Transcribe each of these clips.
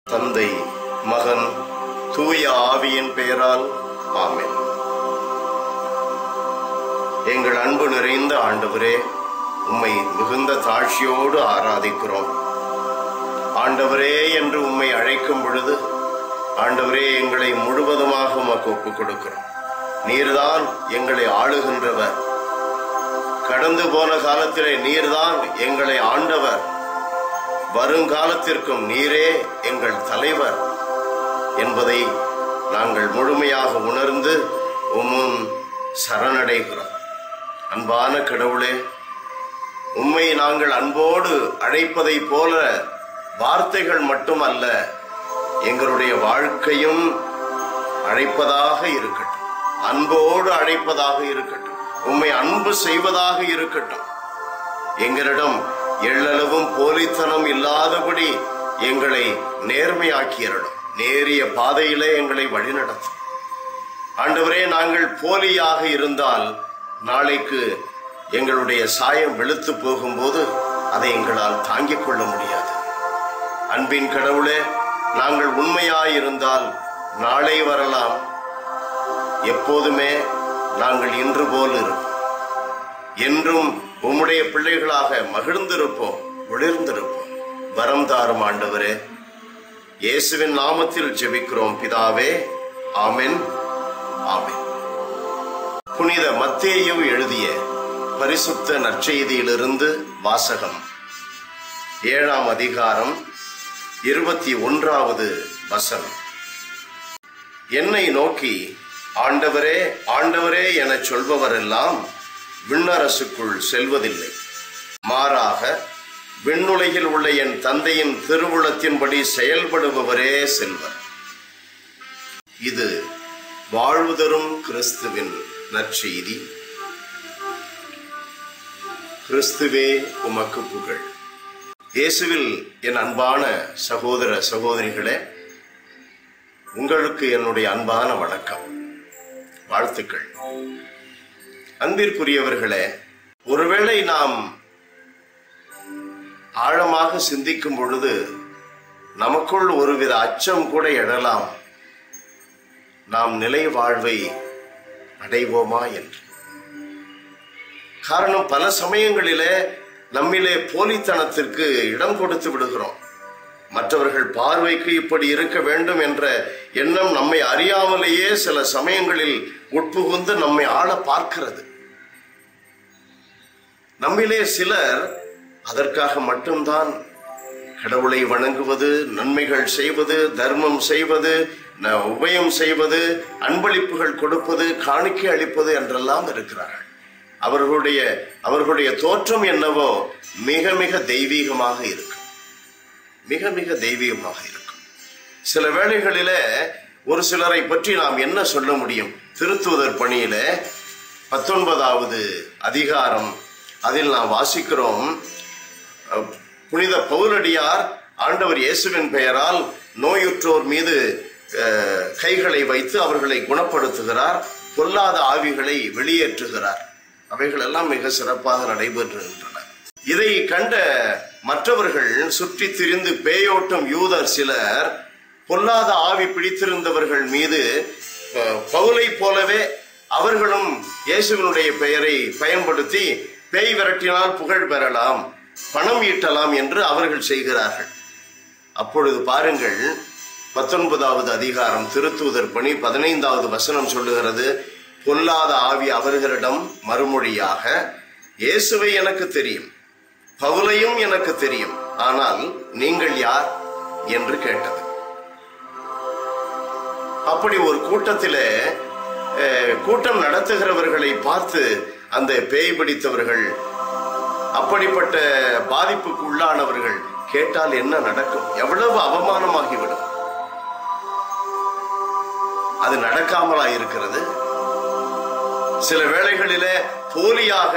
தந்தை, மகன், தூய ஆவியின் பெயரால் ஆமென். எங்கள் அன்பு நிறைந்த ஆண்டவரே, உம்மை மிகுந்த தாழ்ச்சியோடு ஆராதிக்கிறோம். ஆண்டவரே என்று உம்மை அழைக்கும் பொழுது, ஆண்டவரே எங்களை முழுவதுமாக உமக்கு ஒப்புக் கொடுக்கிறோம். நீர்தான் எங்களை ஆளுகின்றவர். கடந்து போன காலத்திலே நீர்தான் எங்களை ஆண்டவர். வருங்காலத்திற்கும் நீரே எங்கள் தலைவர் என்பதை நாங்கள் முழுமையாக உணர்ந்து உம்முன் சரணடைகிறோம். அன்பான கடவுளே, உம்மை நாங்கள் அன்போடு அழைப்பதை போல வார்த்தைகள் மட்டுமல்ல, எங்களுடைய வாழ்க்கையும் அழைப்பதாக இருக்கட்டும், அன்போடு அழைப்பதாக இருக்கட்டும், உம்மை அன்பு செய்வதாக இருக்கட்டும். எங்களிடம் எள்ளளவும் போலித்தனம் இல்லாதபடி எங்களை நேர்மையாக்கியருடும். நேரிய பாதையிலே எங்களை வழிநடத்தும். ஆண்டவரே, நாங்கள் போலியாக இருந்தால் நாளைக்கு எங்களுடைய சாயம் வெளுத்து போகும்போது அதை எங்களால் தாங்கிக் கொள்ள முடியாது. அன்பின் கடவுளே, நாங்கள் உண்மையாயிருந்தால் நாளை வரலாம், எப்போதுமே நாங்கள் இன்று போல் இருப்போம். என்றும் உம்முடைய பிள்ளைகளாக மகிழ்ந்திருப்போம், ஒளிர்ந்திருப்போம். வரம் தாரும் ஆண்டவரே. இயேசுவின் நாமத்தில் ஜெபிக்கிறோம் பிதாவே, ஆமென், ஆமென். புனித மத்தேயு எழுதிய பரிசுத்த நற்செய்தியிலிருந்து வாசகம். 7ஆம் அதிகாரம் 21வது வசனம். என்னை நோக்கி ஆண்டவரே, ஆண்டவரே என சொல்பவரெல்லாம் விண்ணரசுக்குள் செல்வதில்லை, மாறாக விண்ணுலகில் உள்ள என் தந்தையின் திருவுளத்தின்படி செயல்படுபவரே செல்வர். இது வாழ்வு தரும் கிறிஸ்துவின் நற்செய்தி. கிறிஸ்துவே உமக்கு புகழ். இயேசுவில் என் அன்பான சகோதர சகோதரிகளே, உங்களுக்கு என்னுடைய அன்பான வணக்கம், வாழ்த்துக்கள். அன்பிற்குரியவர்களே, ஒருவேளை நாம் ஆழமாக சிந்திக்கும் பொழுது நமக்குள் ஒருவித அச்சம் கூட எழலாம். நாம் நிலை வாழ்வை அடைவோமா என்று. காரணம், பல சமயங்களிலே நம்மிலே போலித்தனத்திற்கு இடம் கொடுத்து விடுகிறோம். மற்றவர்கள் பார்வைக்கு இப்படி இருக்க வேண்டும் என்ற எண்ணம் நம்மை அறியாமலேயே சில சமயங்களில் உட்புகுந்து நம்மை ஆள பார்க்கிறது. நம்மிலே சிலர் அதற்காக மட்டும்தான் கடவுளை வணங்குவது, நன்மைகள் செய்வது, தர்மம் செய்வது, உபயம் செய்வது, அன்பளிப்புகள் கொடுப்பது, காணிக்கை அளிப்பது என்றெல்லாம் இருக்கிறார்கள். அவர்களுடைய தோற்றம் என்னவோ மிக மிக தெய்வீகமாக இருக்கும், மிக மிக தெய்வீகமாக இருக்கும். சில வேளைகளிலே ஒரு சிலரை பற்றி நாம் என்ன சொல்ல முடியும்? திருத்தூதர் பணியில 19வது அதிகாரம், அதில் நாம் வாசிக்கிறோம், புனித பவுலடியார் ஆண்டவர் இயேசுவின் பெயரால் நோயுற்றோர் மீது கைகளை வைத்து அவர்களை குணப்படுத்துகிறார், பொல்லாத ஆவிகளை வெளியேற்றுகிறார். அவைகள் எல்லாம் மிக சிறப்பாக நடைபெறுகின்றன. இதை கண்ட மற்றவர்கள், சுற்றி திரிந்து பேயோட்டும் யூதர் சிலர் பொல்லாத ஆவி பிடித்திருந்தவர்கள் மீது பவுலை போலவே அவர்களும் இயேசுவினுடைய பெயரை பயன்படுத்தி பேய் விரட்டினால் புகழ் பெறலாம், பணம் ஈட்டலாம் என்று அவர்கள் செய்கிறார்கள். அப்பொழுது பாருங்கள், 19வது அதிகாரம் திருத்தூதர் பணி 15வது வசனம் சொல்லுகிறது, பொல்லாத ஆவி அவர்களிடம் மறுமொழியாக, இயேசுவை எனக்கு தெரியும், பவுலையும் எனக்கு தெரியும், ஆனால் நீங்கள் யார் என்று கேட்டது. அப்படி ஒரு கூட்டத்திலே கூட்டம் நடத்துகிறவர்களை பார்த்து அந்த பேய் பிடித்தவர்கள், அப்படிப்பட்ட பாதிப்புக்கு உள்ளானவர்கள் கேட்டால் என்ன நடக்கும்? எவ்வளவு அவமானமாகிவிடும். அது நடக்காமலா இருக்கிறது? சில வேளைகளிலே போலியாக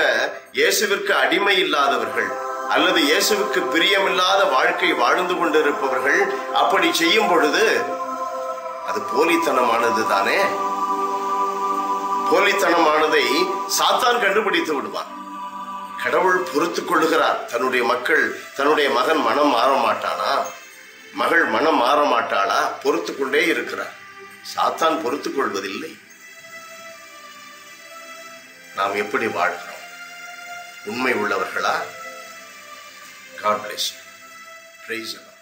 இயேசுவிற்கு அடிமை இல்லாதவர்கள் அல்லது இயேசுவுக்கு பிரியமில்லாத வாழ்க்கை வாழ்ந்து கொண்டிருப்பவர்கள் அப்படி செய்யும் பொழுது அது போலித்தனமானது தானே. போலித்தனமானதை சாத்தான் கண்டுபிடித்து விடுவான். கடவுள் பொறுத்துக் கொள்ளுகிறார். தன்னுடைய மக்கள், தன்னுடைய மகன் மனம் மாற மாட்டானா? மகள் மனம் மாற மாட்டாளா? பொறுத்து கொண்டே இருக்கிறார். சாத்தான் பொறுத்துக் கொள்வதில்லை. நாம் எப்படி வாழ்கிறோம்? உண்மை உள்ளவர்களா? God bless you. Praise the Lord.